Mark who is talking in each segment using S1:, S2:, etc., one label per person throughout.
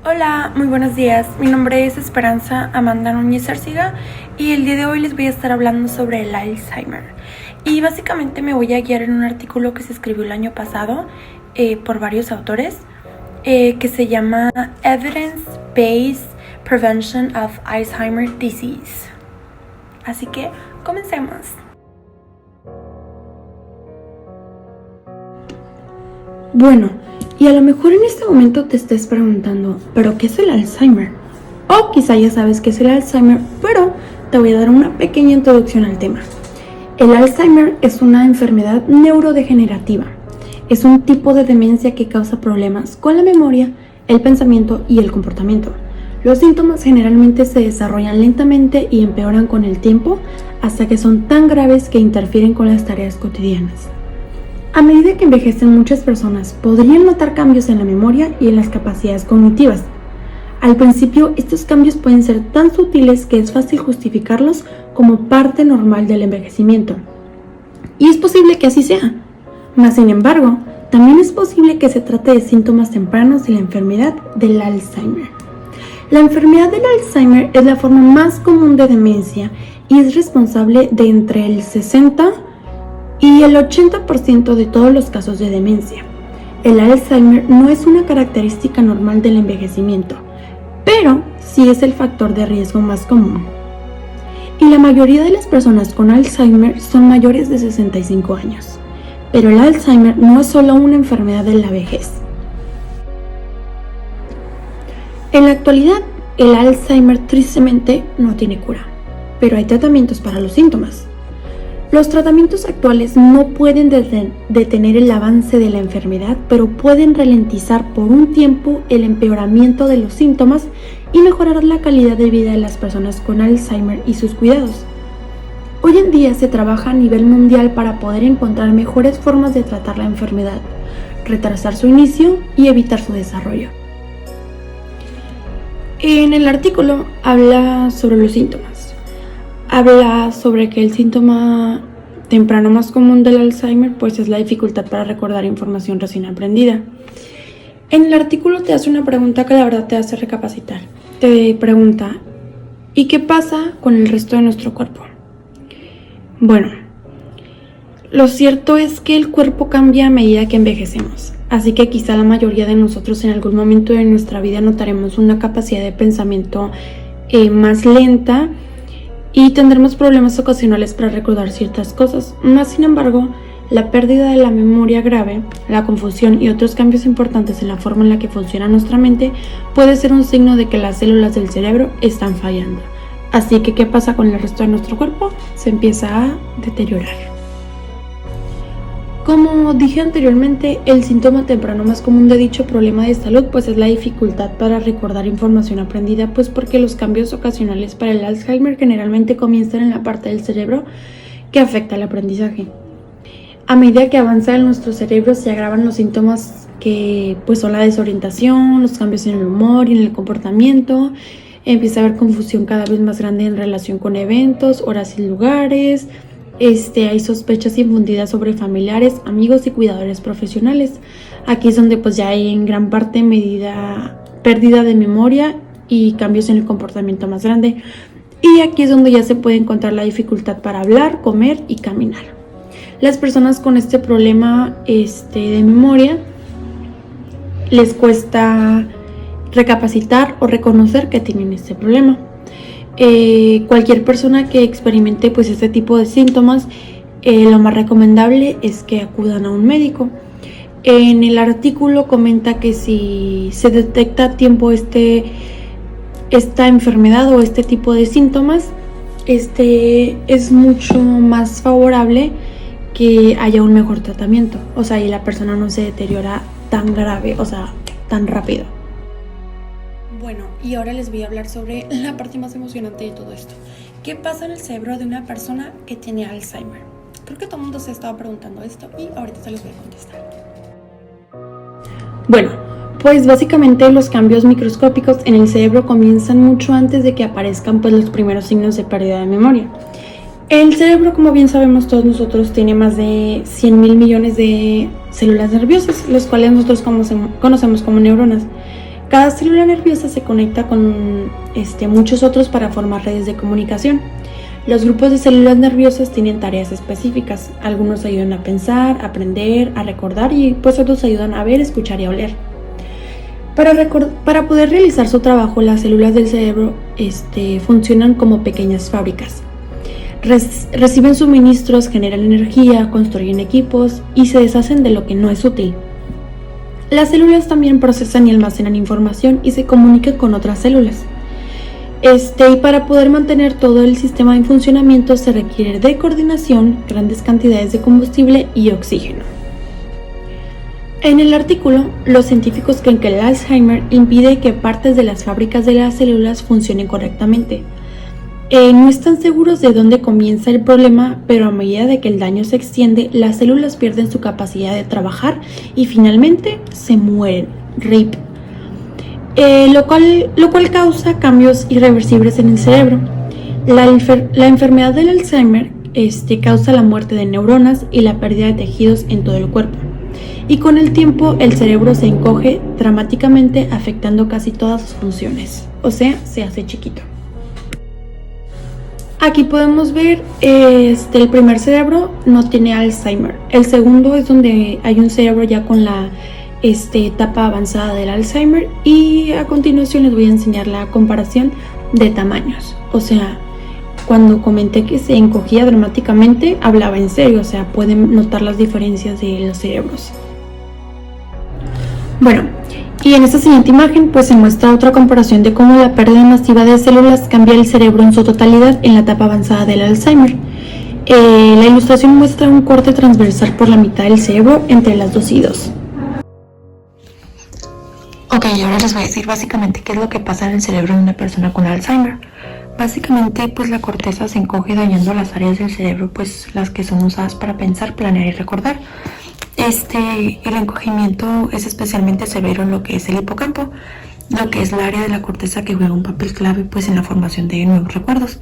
S1: Hola, muy buenos días. Mi nombre es Esperanza Amanda Núñez Arciga y el día de hoy les voy a estar hablando sobre el Alzheimer. Y básicamente me voy a guiar en un artículo que se escribió el año pasado por varios autores que se llama Evidence-Based Prevention of Alzheimer Disease. Así que comencemos. Bueno, y a lo mejor en este momento te estés preguntando, ¿pero qué es el Alzheimer? O quizá ya sabes qué es el Alzheimer, pero te voy a dar una pequeña introducción al tema. El Alzheimer es una enfermedad neurodegenerativa. Es un tipo de demencia que causa problemas con la memoria, el pensamiento y el comportamiento. Los síntomas generalmente se desarrollan lentamente y empeoran con el tiempo hasta que son tan graves que interfieren con las tareas cotidianas. A medida que envejecen, muchas personas podrían notar cambios en la memoria y en las capacidades cognitivas. Al principio, estos cambios pueden ser tan sutiles que es fácil justificarlos como parte normal del envejecimiento. Y es posible que así sea. Mas, sin embargo, también es posible que se trate de síntomas tempranos de la enfermedad del Alzheimer. La enfermedad del Alzheimer es la forma más común de demencia y es responsable de entre el 60% y el 80% de todos los casos de demencia. El Alzheimer no es una característica normal del envejecimiento, pero sí es el factor de riesgo más común. Y la mayoría de las personas con Alzheimer son mayores de 65 años. Pero el Alzheimer no es solo una enfermedad de la vejez. En la actualidad, el Alzheimer tristemente no tiene cura, pero hay tratamientos para los síntomas. Los tratamientos actuales no pueden detener el avance de la enfermedad, pero pueden ralentizar por un tiempo el empeoramiento de los síntomas y mejorar la calidad de vida de las personas con Alzheimer y sus cuidados. Hoy en día se trabaja a nivel mundial para poder encontrar mejores formas de tratar la enfermedad, retrasar su inicio y evitar su desarrollo. En el artículo habla sobre los síntomas. Habla sobre que el síntoma temprano más común del Alzheimer pues es la dificultad para recordar información recién aprendida. En el artículo te hace una pregunta que la verdad te hace recapacitar. Te pregunta, ¿y qué pasa con el resto de nuestro cuerpo? Bueno, lo cierto es que el cuerpo cambia a medida que envejecemos, así que quizá la mayoría de nosotros en algún momento de nuestra vida notaremos una capacidad de pensamiento más lenta y tendremos problemas ocasionales para recordar ciertas cosas. Más sin embargo, la pérdida de la memoria grave, la confusión y otros cambios importantes en la forma en la que funciona nuestra mente puede ser un signo de que las células del cerebro están fallando. Así que, ¿qué pasa con el resto de nuestro cuerpo? Se empieza a deteriorar. Como dije anteriormente, el síntoma temprano más común de dicho problema de salud pues es la dificultad para recordar información aprendida, pues porque los cambios ocasionales para el Alzheimer generalmente comienzan en la parte del cerebro que afecta el aprendizaje. A medida que avanza en nuestro cerebro se agravan los síntomas que pues son la desorientación, los cambios en el humor y en el comportamiento. Empieza a haber confusión cada vez más grande en relación con eventos, horas y lugares. Hay sospechas infundidas sobre familiares, amigos y cuidadores profesionales. Aquí es donde pues ya hay en gran parte pérdida de memoria y cambios en el comportamiento más grande. Y aquí es donde ya se puede encontrar la dificultad para hablar, comer y caminar. Las personas con este problema de memoria les cuesta recapacitar o reconocer que tienen este problema. Cualquier persona que experimente pues este tipo de síntomas, lo más recomendable es que acudan a un médico. En el artículo comenta que si se detecta a tiempo esta enfermedad o este tipo de síntomas, es mucho más favorable que haya un mejor tratamiento, y la persona no se deteriora tan grave, tan rápido. Bueno, y ahora les voy a hablar sobre la parte más emocionante de todo esto. ¿Qué pasa en el cerebro de una persona que tiene Alzheimer? Creo que todo el mundo se estaba preguntando esto y ahorita se los voy a contestar. Bueno, pues básicamente los cambios microscópicos en el cerebro comienzan mucho antes de que aparezcan pues los primeros signos de pérdida de memoria. El cerebro, como bien sabemos todos nosotros, tiene más de 100.000 millones de células nerviosas, los cuales nosotros conocemos como neuronas. Cada célula nerviosa se conecta con muchos otros para formar redes de comunicación. Los grupos de células nerviosas tienen tareas específicas. Algunos ayudan a pensar, a aprender, a recordar y pues otros ayudan a ver, escuchar y a oler. Para poder realizar su trabajo, las células del cerebro funcionan como pequeñas fábricas. Reciben suministros, generan energía, construyen equipos y se deshacen de lo que no es útil. Las células también procesan y almacenan información y se comunican con otras células. Y para poder mantener todo el sistema en funcionamiento se requiere de coordinación, grandes cantidades de combustible y oxígeno. En el artículo, los científicos creen que el Alzheimer impide que partes de las fábricas de las células funcionen correctamente. No están seguros de dónde comienza el problema, pero a medida de que el daño se extiende, las células pierden su capacidad de trabajar y finalmente se mueren. RIP. Lo cual causa cambios irreversibles en el cerebro. La enfermedad del Alzheimer causa la muerte de neuronas y la pérdida de tejidos en todo el cuerpo. Y con el tiempo el cerebro se encoge dramáticamente, afectando casi todas sus funciones. O sea, se hace chiquito. Aquí podemos ver el primer cerebro no tiene Alzheimer. El segundo es donde hay un cerebro ya con la etapa avanzada del Alzheimer, y a continuación les voy a enseñar la comparación de tamaños. O sea, cuando comenté que se encogía dramáticamente, hablaba en serio, o sea, pueden notar las diferencias de los cerebros. Bueno, y en esta siguiente imagen pues se muestra otra comparación de cómo la pérdida masiva de células cambia el cerebro en su totalidad en la etapa avanzada del Alzheimer. La ilustración muestra un corte transversal por la mitad del cerebro entre las 2 y 2.
S2: Ok, ahora les voy a decir básicamente qué es lo que pasa en el cerebro de una persona con Alzheimer. Básicamente, pues la corteza se encoge dañando las áreas del cerebro, pues las que son usadas para pensar, planear y recordar. El encogimiento es especialmente severo en lo que es el hipocampo, lo que es la área de la corteza que juega un papel clave pues en la formación de nuevos recuerdos.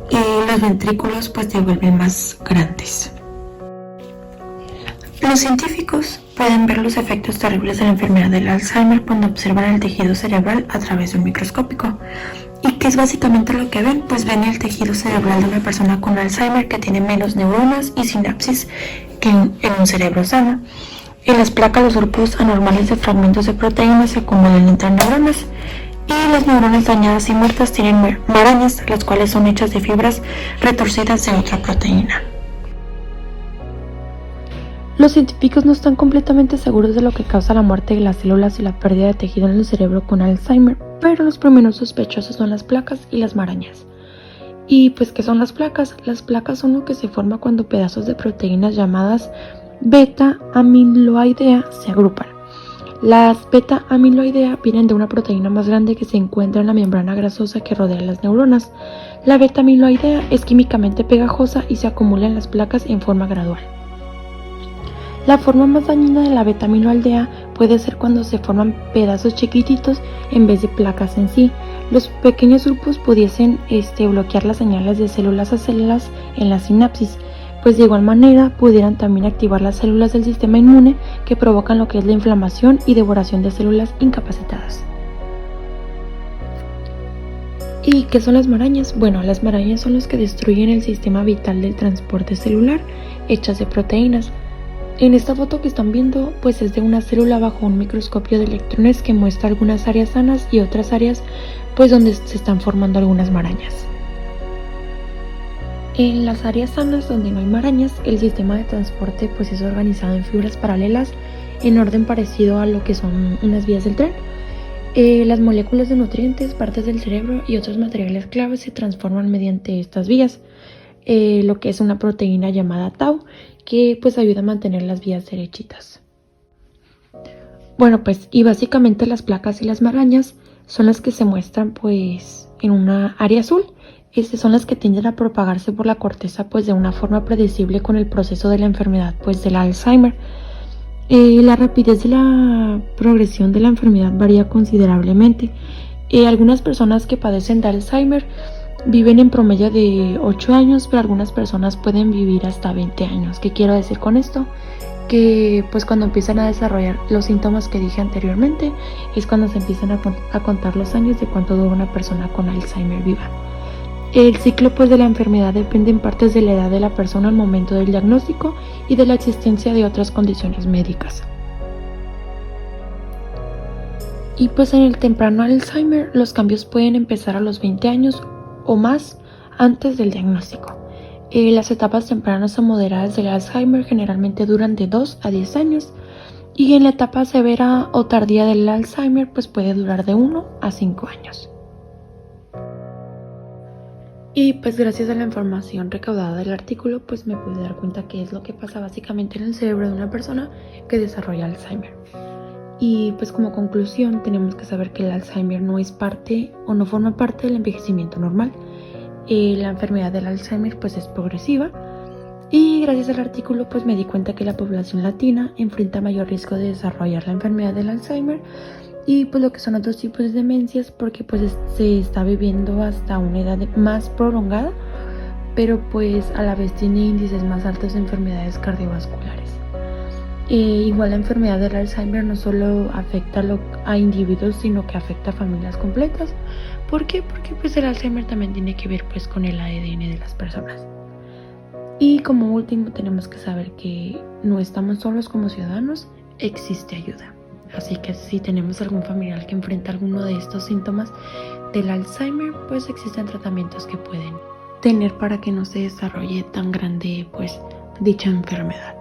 S2: Los ventrículos pues se vuelven más grandes. Los científicos pueden ver los efectos terribles de la enfermedad del Alzheimer cuando observan el tejido cerebral a través de un microscópico. ¿Y qué es básicamente lo que ven? Pues ven el tejido cerebral de una persona con Alzheimer que tiene menos neuronas y sinapsis que en un cerebro sano. En las placas, los grupos anormales de fragmentos de proteínas se acumulan entre neuronas, y las neuronas dañadas y muertas tienen marañas, las cuales son hechas de fibras retorcidas de otra proteína.
S1: Los científicos no están completamente seguros de lo que causa la muerte de las células y la pérdida de tejido en el cerebro con Alzheimer, pero los primeros sospechosos son las placas y las marañas. ¿Y pues qué son las placas? Las placas son lo que se forma cuando pedazos de proteínas llamadas beta-amiloidea se agrupan. Las beta-amiloidea vienen de una proteína más grande que se encuentra en la membrana grasosa que rodea las neuronas. La beta-amiloidea es químicamente pegajosa y se acumula en las placas en forma gradual. La forma más dañina de la beta-amiloidea puede ser cuando se forman pedazos chiquititos en vez de placas en sí. Los pequeños grupos pudiesen bloquear las señales de células a células en la sinapsis, pues de igual manera pudieran también activar las células del sistema inmune que provocan lo que es la inflamación y devoración de células incapacitadas. ¿Y qué son las marañas? Bueno, las marañas son los que destruyen el sistema vital del transporte celular, hechas de proteínas. En esta foto que están viendo, pues es de una célula bajo un microscopio de electrones que muestra algunas áreas sanas y otras áreas pues donde se están formando algunas marañas. En las áreas sanas donde no hay marañas, el sistema de transporte pues es organizado en fibras paralelas en orden parecido a lo que son unas vías del tren. Las moléculas de nutrientes, partes del cerebro y otros materiales claves se transforman mediante estas vías. Lo que es una proteína llamada tau, que pues ayuda a mantener las vías derechitas. Bueno, pues y básicamente las placas y las marañas son las que se muestran pues en una área azul. Son las que tienden a propagarse por la corteza pues de una forma predecible con el proceso de la enfermedad pues del Alzheimer. La rapidez de la progresión de la enfermedad varía considerablemente. Algunas personas que padecen de Alzheimer viven en promedio de 8 años, pero algunas personas pueden vivir hasta 20 años. ¿Qué quiero decir con esto? que pues cuando empiezan a desarrollar los síntomas que dije anteriormente es cuando se empiezan a contar los años de cuánto dura una persona con Alzheimer viva. El ciclo pues de la enfermedad depende en partes de la edad de la persona al momento del diagnóstico y de la existencia de otras condiciones médicas. Y pues en el temprano Alzheimer los cambios pueden empezar a los 20 años o más antes del diagnóstico. Las etapas tempranas o moderadas del Alzheimer generalmente duran de 2 a 10 años y en la etapa severa o tardía del Alzheimer pues puede durar de 1 a 5 años. Y pues gracias a la información recaudada del artículo pues me pude dar cuenta qué es lo que pasa básicamente en el cerebro de una persona que desarrolla Alzheimer. Y pues como conclusión tenemos que saber que el Alzheimer no es parte o no forma parte del envejecimiento normal. La enfermedad del Alzheimer pues es progresiva y gracias al artículo pues me di cuenta que la población latina enfrenta mayor riesgo de desarrollar la enfermedad del Alzheimer y pues lo que son otros tipos de demencias porque pues se está viviendo hasta una edad más prolongada, pero pues a la vez tiene índices más altos de enfermedades cardiovasculares. Igual la enfermedad del Alzheimer no solo afecta a individuos, sino que afecta a familias completas. ¿Por qué? Porque pues el Alzheimer también tiene que ver pues con el ADN de las personas. Y como último tenemos que saber que no estamos solos como ciudadanos, existe ayuda. Así que si tenemos algún familiar que enfrenta alguno de estos síntomas del Alzheimer, pues existen tratamientos que pueden tener para que no se desarrolle tan grande pues dicha enfermedad.